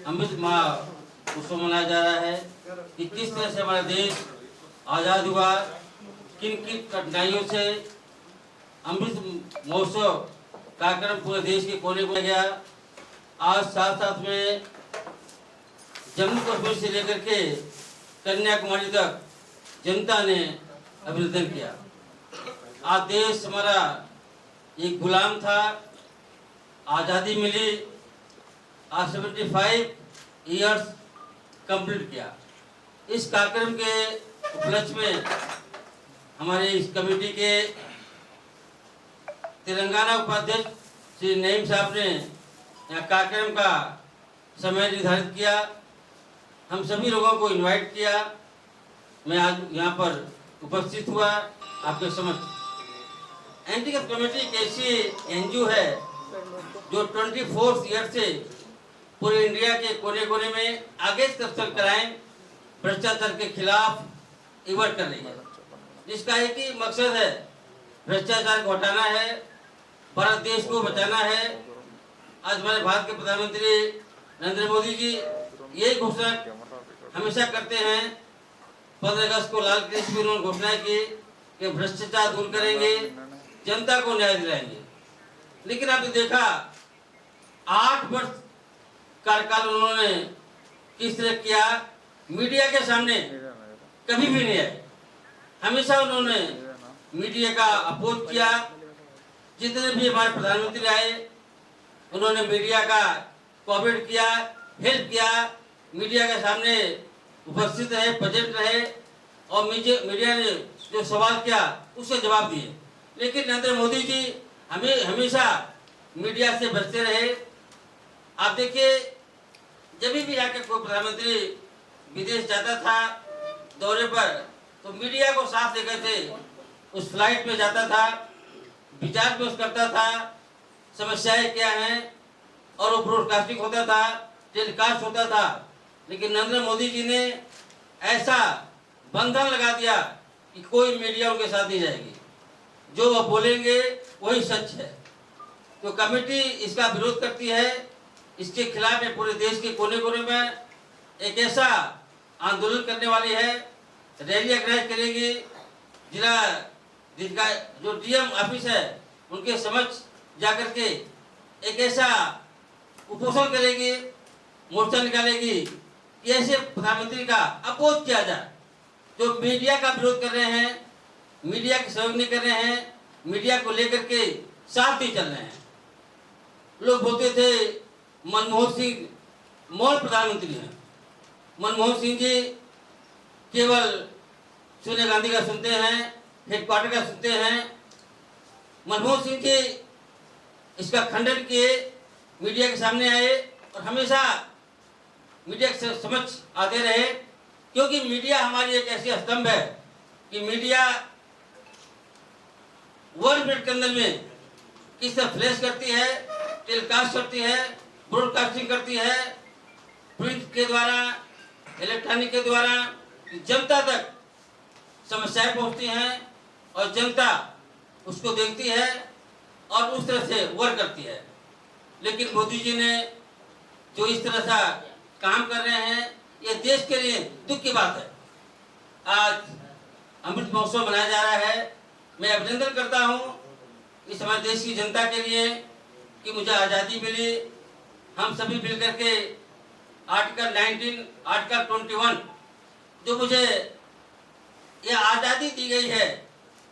अमृत महोत्सव उत्सव मनाया जा रहा है कि किस तरह से हमारा देश आज़ाद हुआ, किन किन कठिनाइयों से अमृत महोत्सव कार्यक्रम पूरे देश के कोने को गया। आज साथ साथ में जम्मू कश्मीर से लेकर के कन्याकुमारी तक जनता ने अभिनंदन किया। आज देश हमारा एक गुलाम था, आज़ादी मिली, आज 75 ईयर्स कंप्लीट किया। इस कार्यक्रम के उपलक्ष्य में हमारे इस कमेटी के तेलंगाना उपाध्यक्ष श्री नईम साहब ने यहाँ कार्यक्रम का समय निर्धारित किया, हम सभी लोगों को इनवाइट किया। मैं आज यहाँ पर उपस्थित हुआ आपके समक्ष। एंटी करप्शन कमेटी एक ऐसी एनजीओ है जो 24 ईयर से पूरे इंडिया के कोने कोने में आगे करप्शन क्राइम, भ्रष्टाचार के खिलाफ वर्क कर रही है, जिसका एक ही मकसद है भ्रष्टाचार को हटाना है, भारत देश को बचाना है। आज हमारे भारत के प्रधानमंत्री नरेंद्र मोदी जी ये घोषणा हमेशा करते हैं। 15 अगस्त को लाल किले पर उन्होंने घोषणा की कि भ्रष्टाचार दूर करेंगे, जनता को न्याय दिलाएंगे। लेकिन आपने देखा 8 वर्ष कार्यकाल उन्होंने किस तरह किया, मीडिया के सामने कभी भी नहीं आए। हमेशा उन्होंने मीडिया का अपोज किया। जितने भी हमारे प्रधानमंत्री आए उन्होंने मीडिया का कोऑपरेट किया, हेल्प किया, मीडिया के सामने उपस्थित रहे, प्रेजेंट रहे और मीडिया ने जो सवाल किया उसके जवाब दिए। लेकिन नरेंद्र मोदी जी हमें हमेशा मीडिया से बचते रहे। आप देखिए, जब भी यहाँ के कोई प्रधानमंत्री विदेश जाता था दौरे पर तो मीडिया को साथ लेकर के उस फ्लाइट में जाता था, विचार पेश करता था, समस्याएं क्या हैं, और वो ब्रॉडकास्टिंग होता था, टेलीकास्ट होता था। लेकिन नरेंद्र मोदी जी ने ऐसा बंधन लगा दिया कि कोई मीडिया उनके साथ नहीं जाएगी, जो वह बोलेंगे वही सच है। तो कमेटी इसका विरोध करती है, इसके खिलाफ में पूरे देश के कोने कोने में एक ऐसा आंदोलन करने वाली है, रैली ऑर्गेनाइज करेगी। जिनका जो डीएम ऑफिस है उनके समक्ष जाकर के एक ऐसा उपोषण करेगी, मोर्चा निकालेगी कि ऐसे प्रधानमंत्री का अपोज किया जाए, जो मीडिया का विरोध कर रहे हैं, मीडिया की सहयोग नहीं कर रहे हैं, मीडिया को लेकर के साथ ही चल रहे हैं। लोग बोलते थे मनमोहन सिंह मौन प्रधानमंत्री हैं। मनमोहन सिंह जी केवल सोनिया गांधी का सुनते हैं, हेडक्वार्टर का सुनते हैं। मनमोहन सिंह जी इसका खंडन किए, मीडिया के सामने आए और हमेशा मीडिया के समक्ष आते रहे, क्योंकि मीडिया हमारी एक ऐसी स्तंभ है कि मीडिया 1 मिनट के अंदर में किस तरह फ्लैश करती है, टेलीकास्ट करती है, ब्रॉडकास्टिंग करती है, प्रिंट के द्वारा, इलेक्ट्रॉनिक के द्वारा जनता तक समस्याएं पहुंचती हैं और जनता उसको देखती है और उस तरह से वर्क करती है। लेकिन मोदी जी ने जो इस तरह से काम कर रहे हैं, ये देश के लिए दुख की बात है। आज अमृत महोत्सव मनाया जा रहा है। मैं अभिनंदन करता हूँ इस हमारे देश की जनता के लिए कि मुझे आज़ादी मिली। हम सभी मिलकर के आर्टिकल 19, आर्टिकल 21 जो मुझे ये आज़ादी दी गई है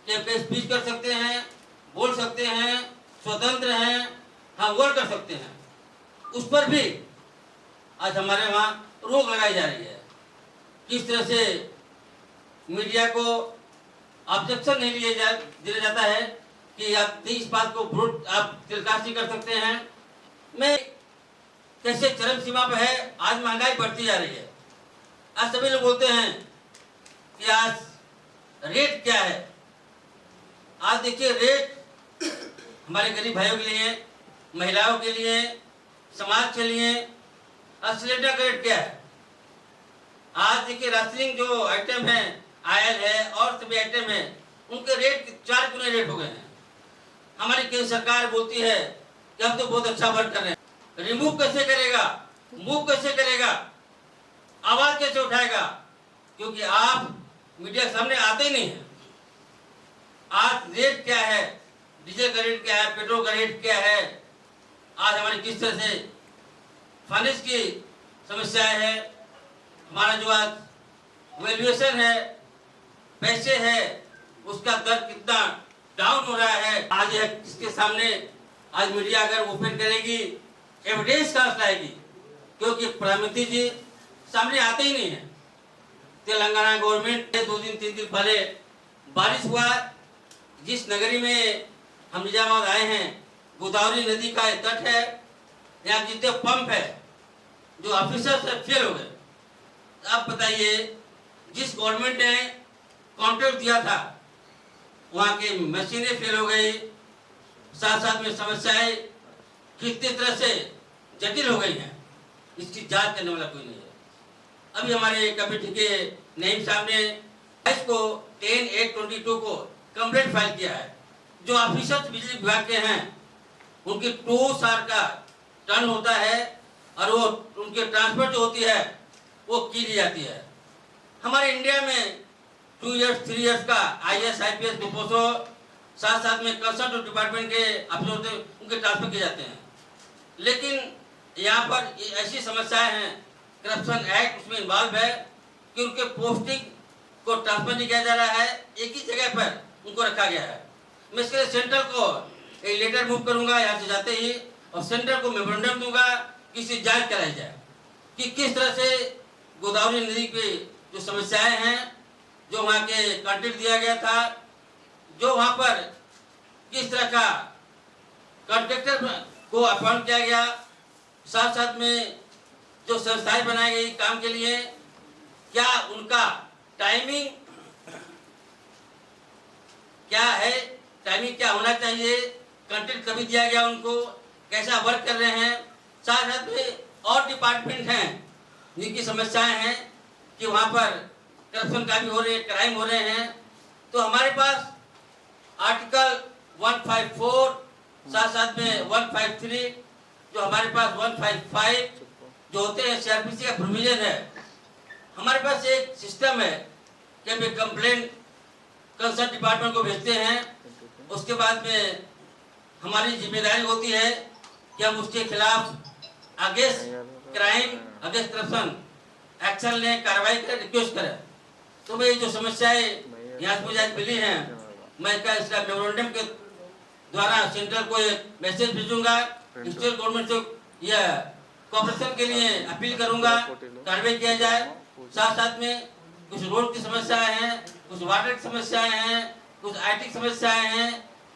कि हम स्पीच कर सकते हैं, बोल सकते हैं, स्वतंत्र हैं, हम वर्क कर सकते हैं, उस पर भी आज हमारे वहाँ रोक लगाई जा रही है। किस तरह से मीडिया को ऑब्जेक्शन नहीं दिया जाता है कि आप इस बात को आप टेलीकास्ट नहीं कर सकते हैं। मैं कैसे चरम सीमा पर है, आज महंगाई बढ़ती जा रही है। आज सभी लोग बोलते हैं कि आज रेट क्या है। आज देखिए, रेट हमारे गरीब भाइयों के लिए, महिलाओं के लिए, समाज के लिए सिलेंडर का रेट क्या है। आज देखिए, राशनिंग जो आइटम है, ऑयल है और सभी आइटम है, उनके रेट 4 गुना रेट हो गए हैं। हमारी केंद्र सरकार बोलती है कि हम तो बहुत अच्छा वर्क कर रहे हैं। रिमूव कैसे करेगा मूव कैसे करेगा, आवाज कैसे उठाएगा, क्योंकि आप मीडिया के सामने आते ही नहीं है। आज रेट क्या है, डीजल का रेट क्या है, पेट्रोल का रेट क्या है, आज हमारी किस तरह से फाइनेंस की समस्याएं है, हमारा जो आज वैल्यूएशन है, पैसे है, उसका दर कितना डाउन हो रहा है। आज इसके सामने आज मीडिया अगर ओपन करेगी, एविडेंस कहाँ से लाएगी, क्योंकि प्रधानमंत्री जी सामने आते ही नहीं है। तेलंगाना गवर्नमेंट 2 दिन 3 दिन पहले बारिश हुआ, जिस नगरी में हम निजामाबाद आए हैं, गोदावरी नदी का तट है, यहाँ जितने पंप है जो ऑफिसर से फेल हो गए। आप बताइए, जिस गवर्नमेंट ने कॉन्ट्रैक्ट दिया था वहाँ की मशीनें फेल हो गई, साथ साथ में समस्याएं कितनी तरह से जटिल हो गई हैं, इसकी जांच करने वाला कोई नहीं है। अभी हमारे कमेटी के नईम साहब ने इसको 10/8/22 को कंप्लेंट फाइल किया है। जो ऑफिसर्स बिजली विभाग के हैं उनकी 2 साल का टर्न होता है और वो उनके ट्रांसफर जो होती है वो की ली जाती है। हमारे इंडिया में 2 इयर्स 3 इयर्स का IAS IPS डिपोजो साथ साथ में कंसर्न डिपार्टमेंट के अफसर होते हैं, उनके ट्रांसफर किए जाते हैं। लेकिन यहाँ पर ऐसी समस्याएं हैं, करप्शन एक्ट उसमें इन्वॉल्व है कि उनके पोस्टिंग को ट्रांसफर नहीं किया जा रहा है, एक ही जगह पर उनको रखा गया है। मैं इसके लिए सेंट्रल को एक लेटर मूव करूंगा यहाँ से जाते ही, और सेंट्रल को मेमोरेंडम दूंगा कि इसकी जांच कराई जाए कि किस तरह से गोदावरी नदी की जो समस्याएं हैं, जो वहाँ के कॉन्ट्रैक्ट दिया गया था, जो वहाँ पर किस तरह का कॉन्ट्रैक्टर को अपॉइंट किया गया, साथ साथ में जो संस्थाएं बनाई गई काम के लिए, क्या उनका टाइमिंग क्या है, टाइमिंग क्या होना चाहिए, कॉन्ट्रैक्ट कभी दिया गया उनको, कैसा वर्क कर रहे हैं। साथ साथ में और डिपार्टमेंट हैं जिनकी समस्याएं हैं कि वहाँ पर करप्शन का भी हो रहे, क्राइम हो रहे हैं। तो हमारे पास आर्टिकल 154 साथ साथ में 153, जो हमारे पास 155 जो होते हैं CRPC का प्रोविजन है। हमारे पास एक सिस्टम है कि हम कंप्लेंट कंसर्न डिपार्टमेंट को भेजते हैं, उसके बाद में हमारी जिम्मेदारी होती है कि हम उसके खिलाफ against crime, against corruption action लें, कार्रवाई करें, रिक्वेस्ट करें। तो मैं जो समस्याएं यहाँ से मुझे मिली हैं, मैं इसका मेमोरेंडम के द्वारा सेंट्रल को एक मैसेज भेजूंगा, स्टेट गवर्नमेंट से यह कॉर्पोरेशन के लिए अपील करूंगा, कार्रवाई किया जाए। साथ साथ में कुछ रोड की समस्याएं हैं, कुछ वाटर की समस्याएं हैं, कुछ IT की समस्याएं हैं,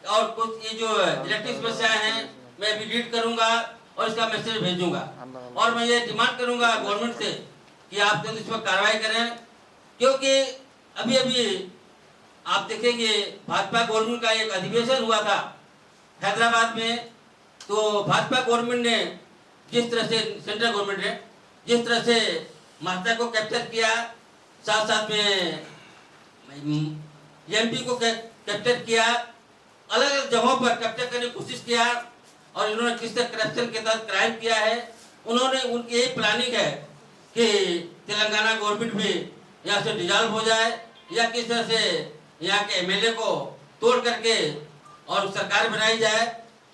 और कुछ ये जो इलेक्ट्रिक समस्याएं हैं, मैं भी रीड करूंगा और इसका मैसेज भेजूंगा। और मैं ये डिमांड करूंगा गवर्नमेंट से कि आप इस पर कार्रवाई करें, क्योंकि अभी अभी आप देखेंगे भाजपा गवर्नमेंट का एक अधिवेशन हुआ था हैदराबाद में। तो भाजपा गवर्नमेंट ने जिस तरह से, सेंट्रल गवर्नमेंट ने जिस तरह से महात्मा को कैप्चर किया, साथ साथ में MP को कैप्चर किया, अलग अलग जगहों पर कैप्चर करने की कोशिश किया, और इन्होंने किस तरह करप्शन के तहत क्राइम किया है। उन्होंने उनकी यही प्लानिंग है कि तेलंगाना गवर्नमेंट भी यहाँ से डिजॉल्व हो जाए, या किस तरह से यहाँ के MLA को तोड़ करके और सरकार बनाई जाए।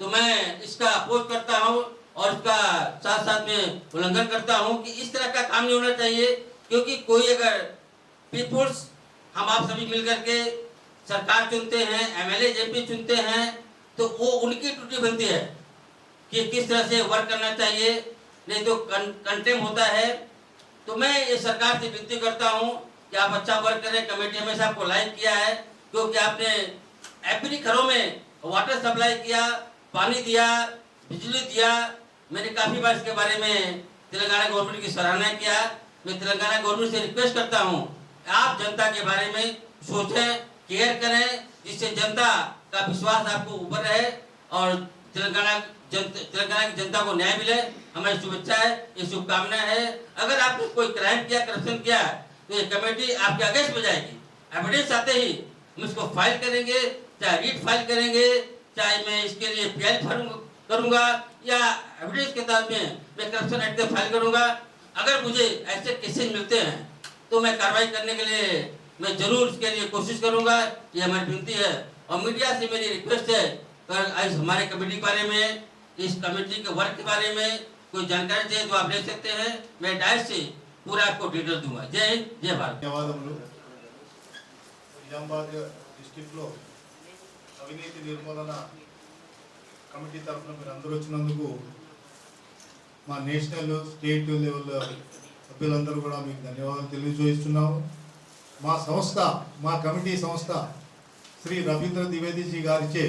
तो मैं इसका अपोज करता हूँ और इसका साथ साथ में उल्लंघन करता हूँ कि इस तरह का काम नहीं होना चाहिए, क्योंकि कोई अगर पीपुल्स, हम आप सभी मिलकर के सरकार चुनते हैं, MLA MP चुनते हैं, तो वो उनकी ड्यूटी बनती है कि किस तरह से वर्क करना चाहिए, नहीं तो कंटेम होता है। तो मैं ये सरकार से विनती करता हूँ कि आप अच्छा वर्क करें। कमेटी हमेशा आपको लाइक किया है, क्योंकि आपने एवरी घरों में वाटर सप्लाई किया, पानी दिया, बिजली दिया। मैंने काफ़ी बार इसके बारे में तेलंगाना गवर्नमेंट की सराहना किया। मैं तेलंगाना गवर्नमेंट से रिक्वेस्ट करता हूँ, आप जनता के बारे में सोचें, केयर करें, जिससे जनता का विश्वास आपको ऊपर रहे और तेलंगाना की जनता को न्याय मिले। हमारी शुभेच्छा है, ये शुभकामना है। अगर आपने कोई क्राइम किया, करप्शन किया, तो ये कमेटी आपके अगेंस्ट में जाएगी। एविडेंस आते ही हम इसको फाइल करेंगे, चाहे रीट फाइल करेंगे, चाहे मैं इसके लिए PI करूंगा या एविडेंस के तहत में मैं करप्शन एक्ट फाइल करूंगा। अगर मुझे ऐसे केसेस मिलते हैं तो मैं कार्रवाई करने के लिए मैं जरूर इसके लिए कोशिश करूंगा। ये हमारी विनती है और मीडिया से मेरी रिक्वेस्ट है अगर आज हमारे कमेटी के बारे में, इस कमेटी के वर्क के बारे में कोई जानकारी चाहिए तो आप ले सकते हैं। मैं डायरेक्ट से पूरा आपको डिटेल दूंगा। जय हिंद, जय भारत। ధన్యవాదములు. నిజామాబాద్ డిస్ట్రిక్ట్లో అవినీతి నిర్మూలన కమిటీ తరఫున మీరు అందరూ వచ్చినందుకు మా నేషనల్ స్టేట్ లెవెల్ సభ్యులందరూ కూడా మీకు ధన్యవాదాలు తెలియజేస్తున్నాము. మా సంస్థ, మా కమిటీ సంస్థ శ్రీ రవీంద్ర ద్వివేదీజీ గారిచే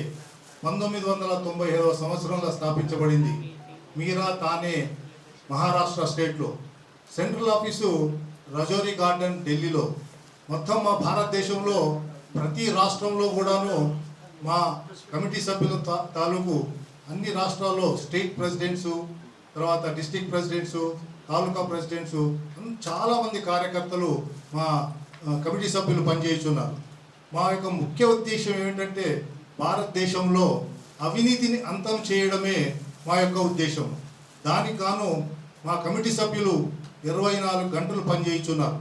1997వ సంవత్సరంలో స్థాపించబడింది. మీరా తానే మహారాష్ట్ర స్టేట్లో. సెంట్రల్ ఆఫీసు రజోరీ గార్డెన్ ఢిల్లీలో. మొత్తం మా భారతదేశంలో ప్రతి రాష్ట్రంలో కూడాను మా కమిటీ సభ్యుల తాలూకు అన్ని రాష్ట్రాల్లో స్టేట్ ప్రెసిడెంట్సు, తర్వాత డిస్ట్రిక్ట్ ప్రెసిడెంట్సు, తాలూకా ప్రెసిడెంట్సు, చాలామంది కార్యకర్తలు మా కమిటీ సభ్యులు పనిచేస్తున్నారు. మా యొక్క ముఖ్య ఉద్దేశం ఏమిటంటే భారతదేశంలో అవినీతిని అంతం చేయడమే మా యొక్క ఉద్దేశం. దానికి గాను మా కమిటీ సభ్యులు 24 గంటలు పనిచేస్తున్నారు.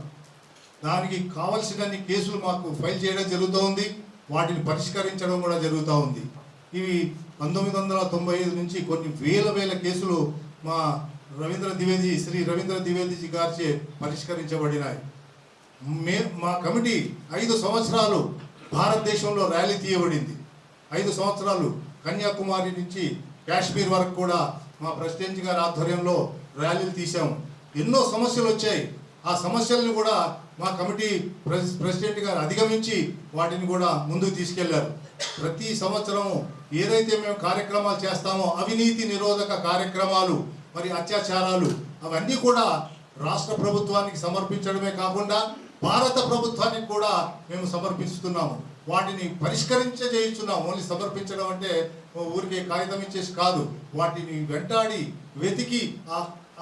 దానికి కావలసినన్ని కేసులు మాకు ఫైల్ చేయడం జరుగుతూ ఉంది, వాటిని పరిష్కరించడం కూడా జరుగుతూ ఉంది. ఇవి 1995 నుంచి కొన్ని వేల కేసులు మా శ్రీ రవీంద్ర ద్వివేదీజీ గారిచే పరిష్కరించబడినాయి. మా కమిటీ 5 సంవత్సరాలు భారతదేశంలో ర్యాలీ తీయబడింది. 5 సంవత్సరాలు కన్యాకుమారి నుంచి కాశ్మీర్ వరకు కూడా మా ప్రెసిడెంట్ గారి ఆధ్వర్యంలో ర్యాలీలు తీసాము. ఎన్నో సమస్యలు వచ్చాయి. ఆ సమస్యలను కూడా మా కమిటీ ప్రెసిడెంట్ గారు అధిగమించి వాటిని కూడా ముందుకు తీసుకెళ్లారు. ప్రతి సంవత్సరం ఏదైతే మేము కార్యక్రమాలు చేస్తామో అవినీతి నిరోధక కార్యక్రమాలు, మరి అత్యాచారాలు, అవన్నీ కూడా రాష్ట్ర ప్రభుత్వానికి సమర్పించడమే కాకుండా భారత ప్రభుత్వానికి కూడా మేము సమర్పిస్తున్నాము. వాటిని పరిష్కరించేస్తున్నాము. ఓన్లీ సమర్పించడం అంటే ఊరికే కాగితం ఇచ్చేసి కాదు, వాటిని వెంటాడి వెతికి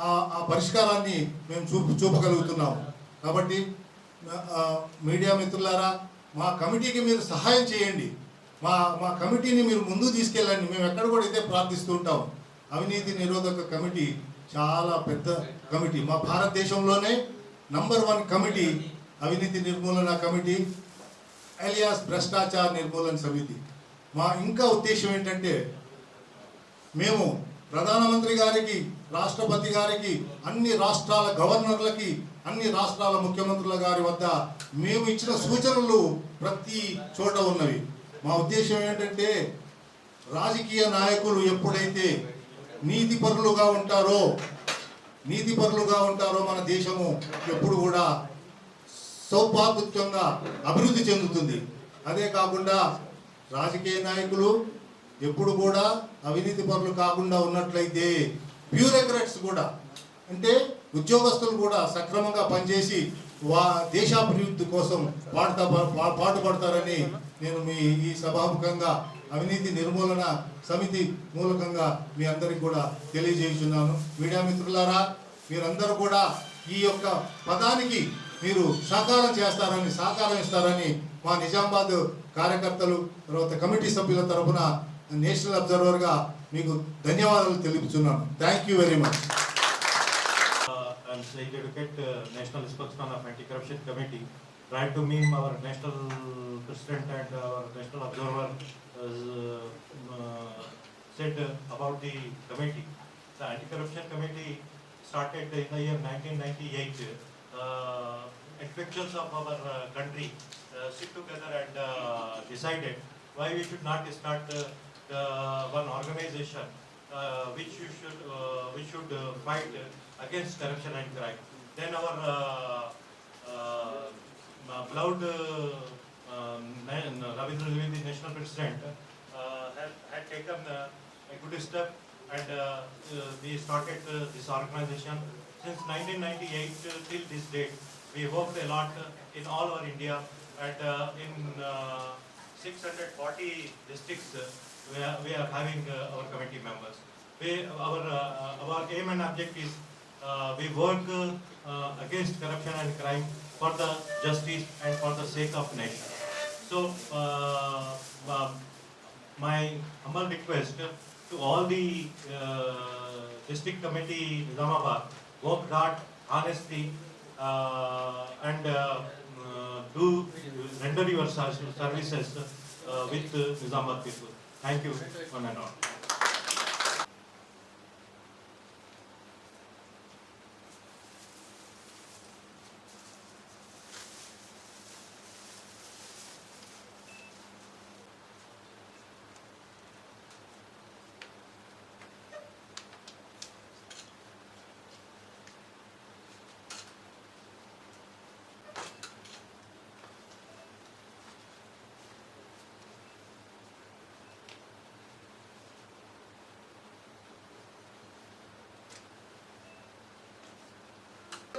ఆ పరిష్కారాన్ని మేము చూపగలుగుతున్నాము. కాబట్టి మీడియా మిత్రులారా, మా కమిటీకి మీరు సహాయం చేయండి. మా కమిటీని మీరు ముందుకు తీసుకెళ్ళండి. మేము ఎక్కడ కూడా ఇదే ప్రార్థిస్తూ ఉంటాం. అవినీతి నిరోధక కమిటీ చాలా పెద్ద కమిటీ. మా భారతదేశంలోనే నంబర్ 1 కమిటీ అవినీతి నిర్మూలన కమిటీ, ఎలియాస్ భ్రష్టాచార నిర్మూలన సమితి. మా ఇంకా ఉద్దేశం ఏంటంటే మేము ప్రధానమంత్రి గారికి, రాష్ట్రపతి గారికి, అన్ని రాష్ట్రాల గవర్నర్లకి, అన్ని రాష్ట్రాల ముఖ్యమంత్రుల గారి వద్ద మేము ఇచ్చిన సూచనలు ప్రతి చోట ఉన్నవి. మా ఉద్దేశం ఏంటంటే రాజకీయ నాయకులు ఎప్పుడైతే నీతిపరులుగా ఉంటారో మన దేశము ఎప్పుడు కూడా సౌభాగ్యంగా అభివృద్ధి చెందుతుంది. అదే కాకుండా రాజకీయ నాయకులు ఎప్పుడు కూడా అవినీతి పరులు కాకుండా ఉన్నట్లయితే బ్యూరోక్రాట్స్ కూడా, అంటే ఉద్యోగస్తులు కూడా సక్రమంగా పనిచేసి దేశాభివృద్ధి కోసం పాటుపడతారని నేను ఈ సభాముఖంగా అవినీతి నిర్మూలన సమితి మూలకంగా మీ అందరికీ కూడా తెలియజేస్తున్నాను. మీడియా మిత్రులారా, మీరందరూ కూడా ఈ యొక్క పదానికి మీరు సహకారం ఇస్తారని మా నిజామాబాద్ కార్యకర్తలు, తర్వాత కమిటీ సభ్యుల తరఫున నేషనల్ అబ్జర్వర్గా మీకు ధన్యవాదాలు తెలుపుతున్నాను. Thank you very much. I'm Saeed Advocate, National Spokesman of Anti-Corruption Committee. Prior to me, our National President and our National Observer said about the committee. The Anti-Corruption Committee started in the year 1998. Infections of our country sit together and decided why we should not start one organization which should fight against corruption and crime. Then our beloved Ravindra Dwivedi, National President, had taken a good step, and we started this organization. Since 1998 till this date, we worked a lot in all over India, and in 640 districts we are having our committee members. Our aim and objective is we work against corruption and crime for the justice and for the sake of nation. So my humble request to all the district committee Nizamabad, worked hard, honestly, and do render your services with Nizamabad people. Thank you, one and all.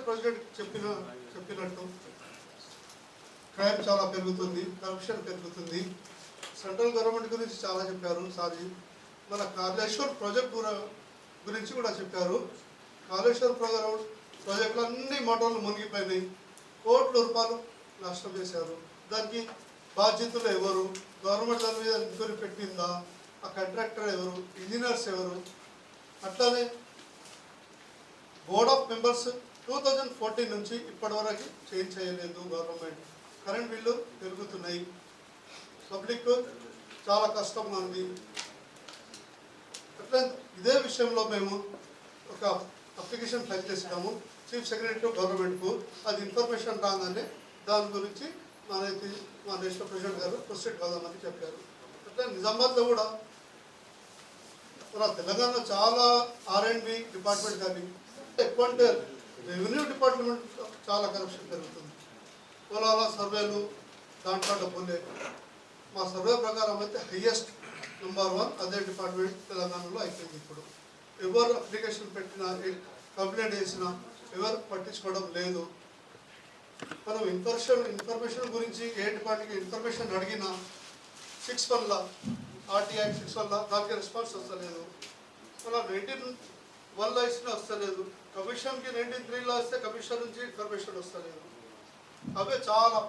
President చెప్పినట్టు crime చాలా పెరుగుతుంది, corruption పెరుగుతుంది. Central government గురించి చాలా చెప్పారు సార్జీ. మన Kaleshwar project గురించి కూడా చెప్పారు. కాళేశ్వర్ ప్రాజెక్టులు అన్ని మోటార్లు మునిగిపోయినాయి, కోట్ల రూపాయలు నష్టం చేశారు. దానికి బాధ్యతలు ఎవరు? గవర్నమెంట్ దాని మీద ఎంక్వైరీ పెట్టిందా? ఆ కాంట్రాక్టర్ ఎవరు? ఇంజనీర్స్ ఎవరు? అట్లానే బోర్డ్ ఆఫ్ మెంబర్స్ 2014 నుంచి ఇప్పటి వరకు చేంజ్ చేయలేదు గవర్నమెంట్. కరెంట్ బిల్లు పెరుగుతున్నాయి, పబ్లిక్ చాలా కష్టంగా ఉంది. అట్లా ఇదే విషయంలో మేము ఒక అప్లికేషన్ ఫైల్ చేసినాము చీఫ్ సెక్రటరీ గవర్నమెంట్కు. అది ఇన్ఫర్మేషన్ రాగానే దాని గురించి మా నేషనల్ ప్రెసిడెంట్ గారు ప్రొసీడ్ కాదామని చెప్పారు. అట్లా నిజామాబాద్లో కూడా మన తెలంగాణలో చాలా R&B డిపార్ట్మెంట్ కానీ ఎక్కువ అంటే రెవెన్యూ డిపార్ట్మెంట్ చాలా కరప్షన్ పెరుగుతుంది. పొలాల సర్వేలు దాంట్లో డబ్బులే. మా సర్వే ప్రకారం అయితే హైయెస్ట్ నెంబర్ 1 అదే డిపార్ట్మెంట్ తెలంగాణలో అయిపోయింది. ఇప్పుడు ఎవరు అప్లికేషన్ పెట్టినా, కంప్లైంట్ చేసినా ఎవరు పట్టించుకోవడం లేదు. మనం ఇన్ఫర్మేషన్ గురించి ఏ డిపార్ట్మెంట్కి ఇన్ఫర్మేషన్ అడిగినా 6 RTI 6 దానికి రెస్పాన్స్ వస్తలేదు. మనం 19 ఇచ్చినా వస్తలేదు. కమిషన్కి 19 ఇస్తే కమిషన్ నుంచి ఇన్ఫర్మేషన్ వస్తలేదు. అవే చాలా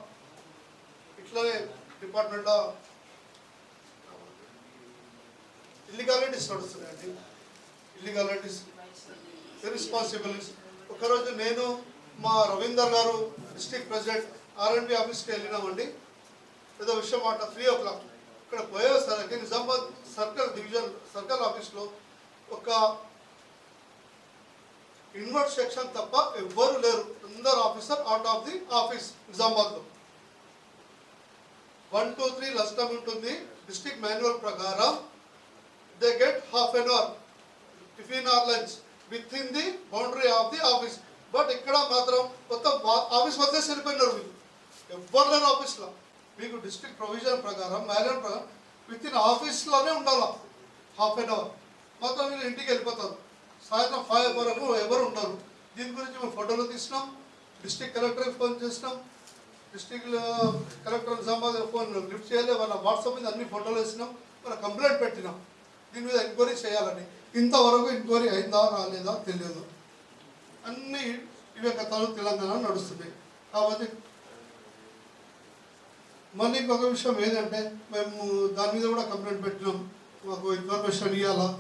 ఇట్లనే డిపార్ట్మెంట్లో ఇల్లీగాలిటీస్ నడుస్తున్నాయండి. ఇల్లీగాలిటీస్, ఇర్రెస్పాన్సిబిలిటీస్. ఒకరోజు నేను మా రవీందర్ గారు డిస్ట్రిక్ట్ ప్రెసిడెంట్ R&B ఆఫీస్కి వెళ్ళినామండి. ఏదో విషయం మాట 3 o'clock ఇక్కడ పోయేసరికి నిజామాబాద్ సర్కిల్ ఆఫీస్లో ఒక ఇన్వర్ట్ సెక్షన్ తప్ప ఎవ్వరు లేరు. అందరు officer out of the office. నిజామాబాద్లో 1, 2, 3 లంచ్ టైం ఉంటుంది. డిస్ట్రిక్ట్ మాన్యువల్ ప్రకారం they get half an hour tiffin or lunch with in the boundary of the office. But ఇక్కడ మాత్రం మొత్తం ఆఫీస్ వదిలేసి వెళ్ళిపోయినారు. వీళ్ళు ఎవ్వరు లేరు ఆఫీస్లో. మీకు డిస్ట్రిక్ట్ ప్రొవిజన్ ప్రకారం మాన్యువల్ ప్రకారం విత్ ఇన్ ఆఫీస్లోనే ఉండాలి హాఫ్ అన్ అవర్. మొత్తం వీళ్ళు ఇంటికి వెళ్ళిపోతారు. సాయంత్రం 5 వరకు ఎవరు ఉంటారు. దీని గురించి మేము ఫోటోలు తీసినాం, డిస్ట్రిక్ట్ కలెక్టర్కి ఫోన్ చేసినాం. District collector Nizamabad phone lift చేయలే. వాళ్ళ వాట్సాప్ మీద అన్ని ఫోటోలు వేసినాం, వాళ్ళ కంప్లైంట్ పెట్టినాం. దీని మీద ఎంక్వైరీ చేయాలని. ఇంతవరకు ఎంక్వైరీ అయిందా రాలేదా తెలియదు. అన్ని ఇవే కథలు తెలంగాణ నడుస్తున్నాయి. కాబట్టి మళ్ళీ ఇంకొక విషయం ఏంటంటే మేము దాని మీద కూడా కంప్లైంట్ పెట్టినాం. మాకు ఇన్ఫర్మేషన్ ఇవ్వాలా.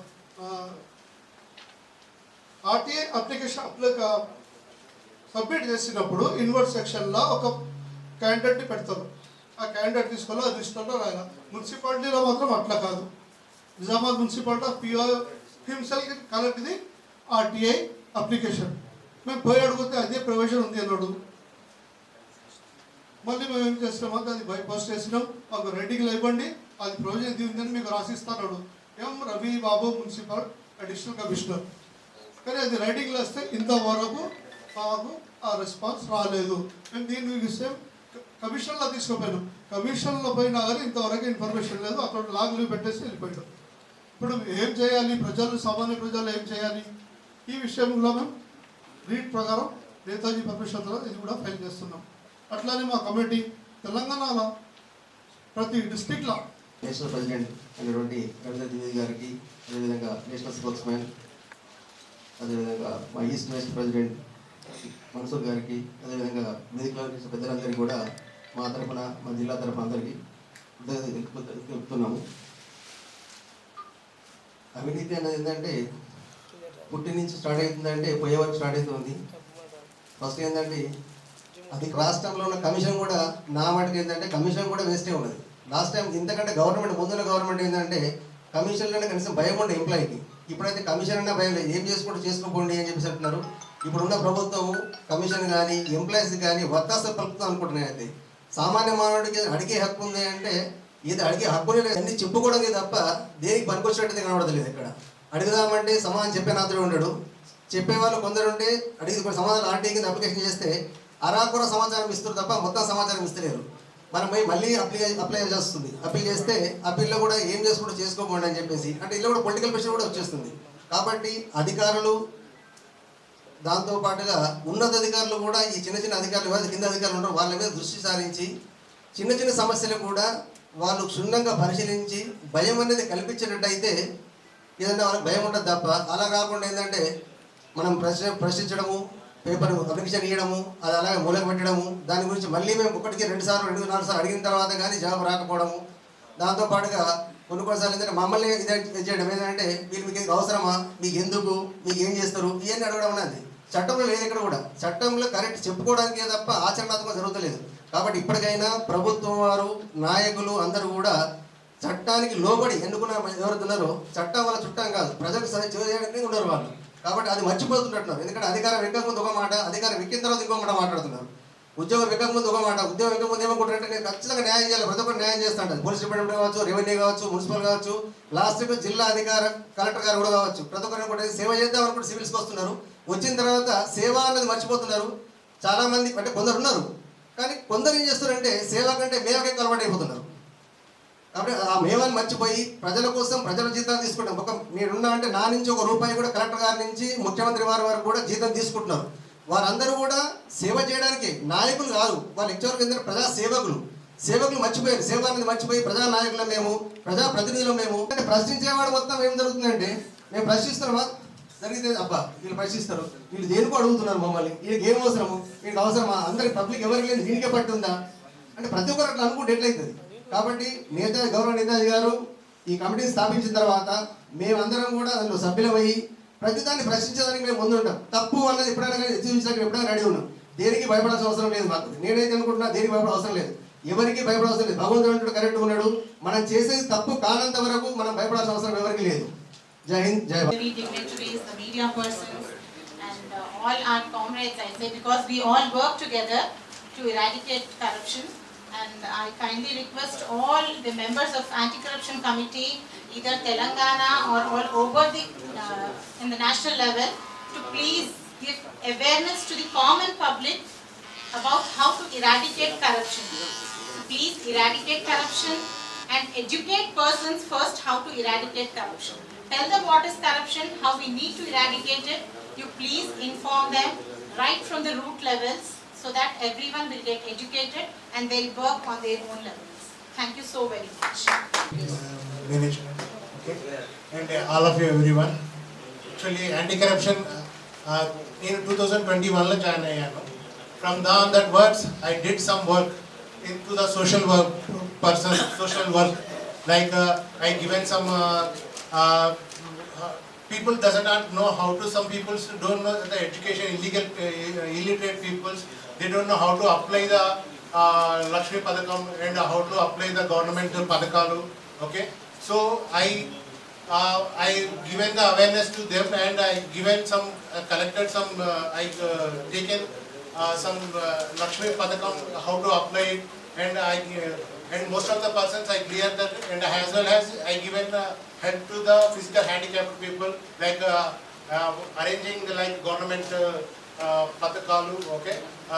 RTI అప్లికేషన్ సబ్మిట్ చేసినప్పుడు ఇన్వర్ట్ సెక్షన్లో ఒక క్యాండిడేట్ని పెడతారు. ఆ క్యాండిడేట్ తీసుకోవాలి, అది రిజిస్టర్లో రాయాలి. మున్సిపాలిటీలో మాత్రం అట్లా కాదు. నిజామాబాద్ మున్సిపాలిటీ PO హిమ్సెల్కి కలెక్ట్ ది RTI అప్లికేషన్. మేము పోయి అడిగితే అదే ప్రొవిజన్ ఉంది అన్నాడు. మళ్ళీ మేము ఏం చేస్తామంటే అది బై పోస్ట్ చేసినాం. మాకు రెడీగా ఇవ్వండి, అది ప్రొవిజన్ ఇది ఉందని మీకు రాసిస్తాడు M. రవి బాబు మున్సిపల్ అడిషనల్ కమిషనర్. కానీ అది రైటింగ్లో వస్తే ఇంతవరకు మాకు ఆ రెస్పాన్స్ రాలేదు. మేము దీన్ని ఇస్తే కమిషన్లో తీసుకుపోయినాం. కమిషన్లో పోయినా కానీ ఇంతవరకు ఇన్ఫర్మేషన్ లేదు. అక్కడ లాగులు పెట్టేసి వెళ్ళిపోయాం. ఇప్పుడు ఏం చేయాలి? సామాన్య ప్రజలు ఏం చేయాలి? ఈ విషయంలో మేము రీడ్ ప్రకారం నేతాజీ పర్మిషన్ ద్వారా ఇది కూడా ఫైల్ చేస్తున్నాం. అట్లానే మా కమిటీ తెలంగాణలో ప్రతి డిస్ట్రిక్ట్లో నేషనల్ ప్రెసిడెంట్ అయినటువంటి రవీంద్ర ద్వివేది గారికి, అదేవిధంగా నేషనల్ స్పోర్ట్స్ మ్యాన్, అదేవిధంగా మా ఈస్ట్ వెస్ట్ ప్రెసిడెంట్ మన్సూర్ గారికి, అదేవిధంగా వేదికలో చేసిన పెద్దలందరికీ కూడా మా తరఫున, మా జిల్లా తరఫున అందరికీ తెలుపుతున్నాము. అవినీతి అనేది ఏంటంటే పుట్టి నుంచి స్టార్ట్ అవుతుందంటే పోయే వరకు స్టార్ట్ అవుతుంది. ఫస్ట్ ఏంటంటే అది రాష్ట్రంలో ఉన్న కమిషన్ కూడా నా మటుకు ఏంటంటే కమిషన్ కూడా వేస్టే ఉన్నది. లాస్ట్ టైం ఇంతకంటే గవర్నమెంట్ ముందున్న గవర్నమెంట్ ఏంటంటే కమిషన్లోనే కనీసం భయం ఉండే ఎంప్లాయీకి. ఇప్పుడైతే కమిషన్ అన్నా భయం లేదు, ఏం చేసుకుంటూ చేసుకోకండి అని చెప్పేసి అంటున్నారు. ఇప్పుడున్న ప్రభుత్వం కమిషన్ కానీ ఎంప్లాయీస్ కానీ వత్తాస పలుకుతాం అనుకుంటున్నాయి. అయితే సామాన్య మానవుడికి అడిగే హక్కు ఉంది అంటే ఇది అడిగే హక్కునే లేదు, అన్ని చెప్పుకోవడానికి తప్ప దేనికి పనికొచ్చినట్టు కనబడలేదు. ఇక్కడ అడుగుదామంటే సమాధానం చెప్పే నాతుడు ఉండడు, చెప్పేవాళ్ళు కొందరు ఉంటే అడిగి సమాధానం ఆర్టీఐ కింద అప్లికేషన్ చేస్తే అరాకుర సమాచారం ఇస్తారు తప్ప మొత్తం సమాచారం ఇస్తలేరు. మనం పోయి మళ్ళీ అప్లై చేస్తుంది, అప్పీల్ చేస్తే అప్పీల్లో కూడా ఏం చేసుకుంటూ చేసుకోకండి అని చెప్పేసి అంటే ఇలా కూడా పొలిటికల్ ప్రెషర్ కూడా వచ్చేస్తుంది. కాబట్టి అధికారులు దాంతో పాటుగా ఉన్నత అధికారులు కూడా ఈ చిన్న చిన్న అధికారులు ఎవరైతే కింద అధికారులు ఉంటారో వాళ్ళ మీద దృష్టి సారించి చిన్న చిన్న సమస్యలు కూడా వాళ్ళు క్షుణ్ణంగా పరిశీలించి భయం అనేది కల్పించేటట్టయితే ఏదన్నా వాళ్ళకి భయం ఉంటుంది తప్ప అలా కాకుండా ఏంటంటే మనం ప్రశ్నించడము, పేపర్ అప్లికేషన్ ఇవ్వడము, అది అలాగే మూలకు పెట్టడము, దాని గురించి మళ్ళీ మేము ఒకటికి 2 సార్లు 4 సార్లు అడిగిన తర్వాత కానీ జవాబు రాకపోవడము, దాంతోపాటుగా కొన్నిసార్లు ఏంటంటే మమ్మల్ని ఇది చేయడం ఏంటంటే వీళ్ళు మీకు అవసరమా, మీకు ఎందుకు, మీకు ఏం చేస్తారు ఇవన్నీ అడగడం అనేది చట్టంలో లేదు. ఇక్కడ కూడా చట్టంలో కరెక్ట్ చెప్పుకోవడానికే తప్ప ఆచరణాత్మకంగా జరుగుతలేదు. కాబట్టి ఇప్పటికైనా ప్రభుత్వం వారు నాయకులు అందరూ కూడా చట్టానికి లోబడి ఎన్నుకున్న ఎవరైతే ఉన్నారో చట్టం వాళ్ళ చుట్టం కాదు, ప్రజలకు చేయడానికి ఉన్నారు వాళ్ళు. కాబట్టి అది మర్చిపోతున్నట్టున్నారు. ఎందుకంటే అధికారం ఎక్కకముందు ఒక మాట, అధికారం ఎక్కిన తర్వాత ఇంకో మాట మాట్లాడుతున్నారు. ఉద్యోగం ఎక్కకముందు ఒక మాట, ఉద్యోగం ఎక్కకముందు ఏమనుకుంటారంటే నేను ఖచ్చితంగా న్యాయం చేయాలి, ప్రతి ఒక్కరు న్యాయం చేస్తా ఉంటారు. పోలీస్ డిపార్ట్మెంట్ కావచ్చు, రెవెన్యూ కావచ్చు, మున్సిపల్ కావచ్చు, లాస్ట్కు జిల్లా కలెక్టర్ గారు కూడా కావచ్చు. ప్రతి ఒక్కరు కూడా సేవ చేద్దాం అనుకుంటే సివిల్స్కి వస్తున్నారు. వచ్చిన తర్వాత సేవ అన్నది మర్చిపోతున్నారు. చాలామంది అంటే కొందరు ఉన్నారు, కానీ కొందరు ఏం చేస్తారంటే సేవ కంటే మేవకే అలవాటు అయిపోతున్నారు. కాబట్టి ఆ మేవాన్ని మర్చిపోయి ప్రజల కోసం ప్రజల జీతాలు తీసుకుంటాం. ఒక నేనున్నా అంటే నా నుంచి ₹1 కూడా కలెక్టర్ గారి నుంచి ముఖ్యమంత్రి వారి వరకు కూడా జీతం తీసుకుంటున్నారు. వారందరూ కూడా సేవ చేయడానికి నాయకులు కాదు, వాళ్ళు ఇచ్చేవరకు ఏంటంటే ప్రజా సేవకులు మర్చిపోయారు. సేవ అనేది మర్చిపోయి ప్రజా నాయకులు మేము, ప్రజా ప్రతినిధులు మేము. అంటే ప్రశ్నించేవాడు మొత్తం ఏం జరుగుతుందంటే మేము ప్రశ్నిస్తున్నామా జరిగితే అబ్బా వీళ్ళు ప్రశ్నిస్తారు, వీళ్ళు దేనికో అడుగుతున్నారు మమ్మల్ని, వీళ్ళకి ఏం అవసరము, వీళ్ళకి అవసరమా, అందరికి పబ్లిక్ ఎవరికి లేదు దీనికే పట్టి ఉందా అంటే ప్రతి ఒక్కరు అట్లా అనుకుంటే ఎట్లయితుంది. కాబట్టి గౌరవ నేతాజీ గారు ఈ కమిటీని స్థాపించిన తర్వాత మేమందరం కూడా అందులో సభ్యులమయ్యి ప్రతిదాన్ని ప్రశ్నించడానికి మేము ముందుంటాం. తప్పు అన్నది ఎప్పుడైనా కానీ ఎత్తించడానికి ఎప్పుడైనా రెడీ ఉన్నాం. దేనికి భయపడాల్సిన అవసరం లేదు. మాకు నేనైతే అనుకుంటున్నా దేనికి భయపడ అవసరం లేదు, ఎవరికి భయపడ అవసరం లేదు. భగవంతుడు కరెక్ట్ ఉన్నాడు. మనం చేసేది తప్పు కానంత వరకు మనం భయపడాల్సిన అవసరం ఎవరికి లేదు. జై హింద్, జై Bharat. Dignitaries, the media persons, and all our comrades, I say, because we all work together to eradicate corruption. And I kindly request all the members of Anti-Corruption Committee, either Telangana or all over the in the national level, to please give awareness to the common public about how to eradicate corruption. Please eradicate corruption and educate persons first how to eradicate corruption. Tell them what is corruption, how we need to eradicate it. You please inform them right from the root levels, so that everyone will get educated and they'll work on their own levels. Thank you so very much. Management, okay, and all of you, everyone. Actually, anti-corruption in 2021 lo join ayyanu. From that words, I did some work into the social work. Like I given some people does not know how to. Some people don't know the education. Illiterate people, they don't know how to apply the Lakshmi Padakam and how to apply the government Padakalu. Okay, so I given the awareness to them, and I given some collected some I taken some Lakshmi Padakam how to apply it, and most of the persons I cleared that, and as well as I given help to the physical handicapped people, like arranging the like government Padakalu. Okay,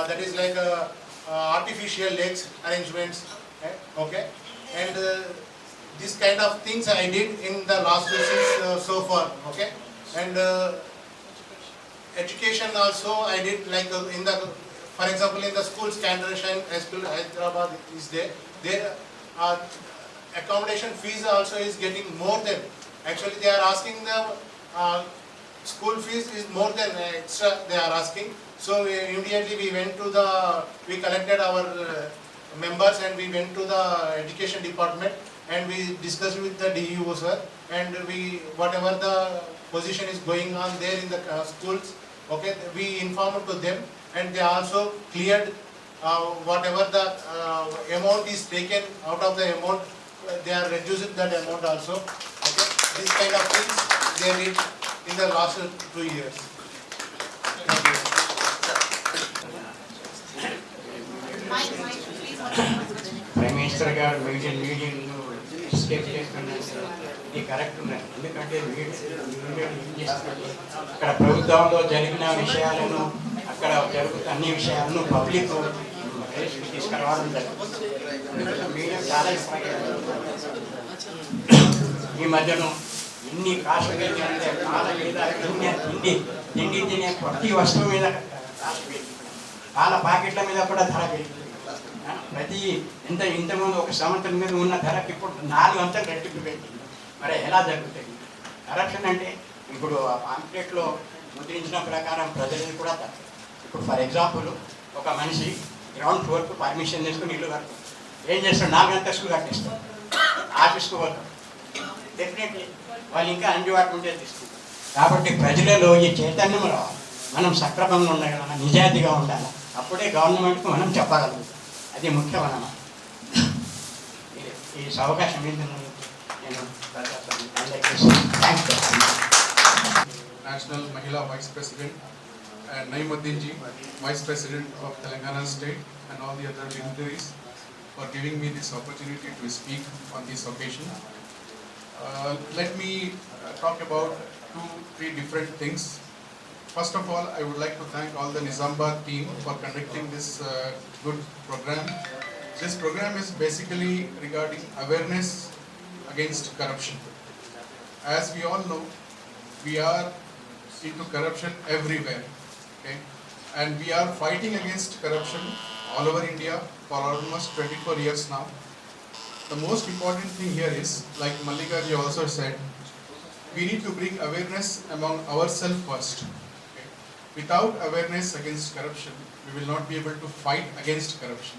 that is like artificial legs arrangements. Okay, and this kind of things I did in the last sessions so far. Okay, and education also I did like in the, for example, in the school standardization school Hyderabad is there. There accommodation fees also is getting more than, actually they are asking the school fees is more than extra they are asking. So immediately we collected our members and we went to the education department and we discussed with the DEO sir, and we whatever the position is going on there in the schools, okay, we informed to them, and they also cleared whatever the amount is taken out of the amount, they are reducing that amount also. Okay, this kind of things they did in the last 2 years. Thank you. Prime minister గారు meeting step చేస్తున్నారు, ఇది correct ఉన్నది. ఎందుకంటే media ఏం చేస్తున్నారు, అక్కడ ప్రభుత్వంలో జరిగిన విషయాలను, అక్కడ జరుగుతున్న అన్ని విషయాలను పబ్లిక్ తీసుకురావడం జరుగుతుంది. మీడియా చాలా ఈ మధ్యన ఇన్ని కాస్ట్ పెరిగినంటే పాల మీద తిండి తినే ప్రతి వస్తువు మీద కాస్ట్ పెరిగింది, పాల ప్యాకెట్ల మీద కూడా ధర పెరిగింది. ప్రతి ఇంతకుముందు ఒక సంవత్సరం మీద ఉన్న ధరకి ఇప్పుడు 4 అంతలు రెట్టింపు పెరిగింది. మరి ఎలా జరుగుతుంది కరప్షన్ అంటే? ఇప్పుడు ఆ పాంప్లెట్లో ముద్రించిన ప్రకారం ప్రజలకు కూడా తప్పదు. ఇప్పుడు ఫర్ ఎగ్జాంపుల్ ఒక మనిషి గ్రౌండ్ ఫ్లోర్కు పర్మిషన్ తీసుకుని ఇల్లు కడతాడు, ఏం చేస్తాడు, 4 అంతస్తులు కట్టిస్తాడు, ఆఫీస్కు పోతాడు, డెఫినెట్లీ వాళ్ళు ఇంకా అందుబాటులో ఉంటే తీసుకుంటారు. కాబట్టి ప్రజలలో ఈ చైతన్యం రావాలి, మనం సక్రమంగా ఉండాలి, నిజాయితీగా ఉండాలి, అప్పుడే గవర్నమెంట్కు మనం చెప్పగలుగుతాం. అది ముఖ్యమన్నమాట. ఈ అవకాశం ఏంటంటే నేను National Mahila Vice President and Naimuddin ji, Vice President of Telangana State, and all the other dignitaries for giving me this opportunity to speak on this occasion. Let me talk about 2-3 different things. First of all, I would like to thank all the Nizamabad team for conducting this good program. This program is basically regarding awareness against corruption. As we all know, we are into corruption everywhere, okay? And we are fighting against corruption all over India for almost 24 years now. The most important thing here is, like Mallika ji also said, we need to bring awareness among ourselves first. Okay? Without awareness against corruption, we will not be able to fight against corruption.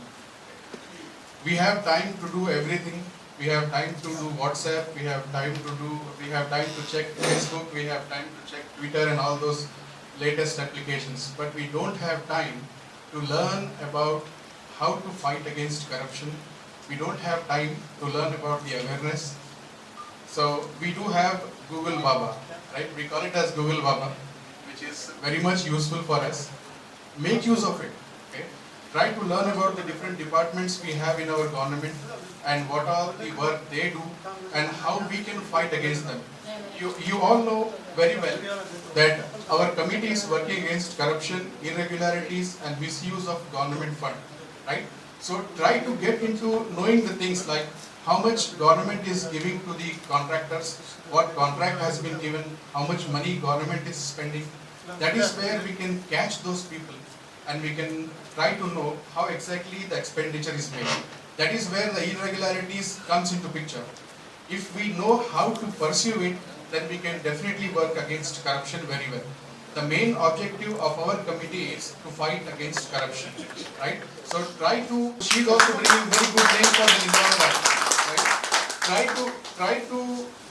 We have time to do everything. We have time to do WhatsApp, we have time to check Facebook, we have time to check Twitter and all those latest applications. But we don't have time to learn about how to fight against corruption. We don't have time to learn about the awareness. So we do have Google Baba, right? We call it as Google Baba, which is very much useful for us. Make use of it, okay? Try to learn about the different departments we have in our government and what all the work they do and how we can fight against them. You all know very well that our committee is working against corruption, irregularities and misuse of government fund, right? So try to get into knowing the things like how much government is giving to the contractors, what contract has been given, how much money government is spending. That is where we can catch those people and we can try to know how exactly the expenditure is made. That is where the irregularities comes into picture. If we know how to pursue it, then we can definitely work against corruption very well. The main objective of our committee is to fight against corruption, right? So she is also bringing very good name for the Nizamabad, right? Try to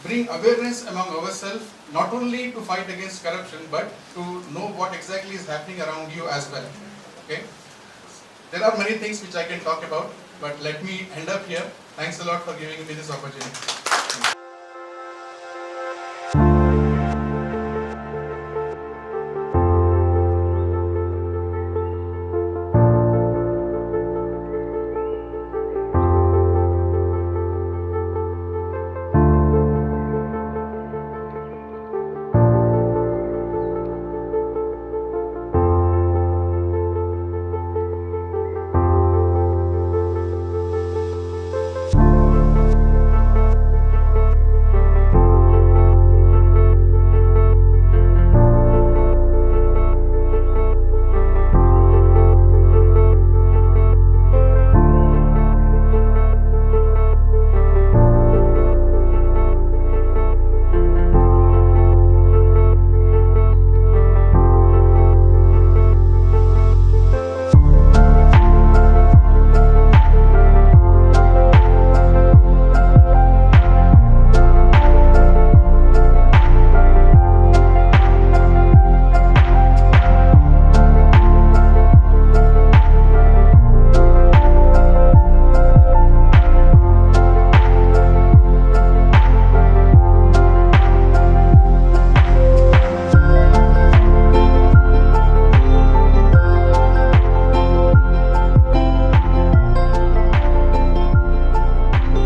bring awareness among ourselves, not only to fight against corruption, but to know what exactly is happening around you as well, okay? There are many things which I can talk about, but let me end up here. Thanks a lot for giving me this opportunity.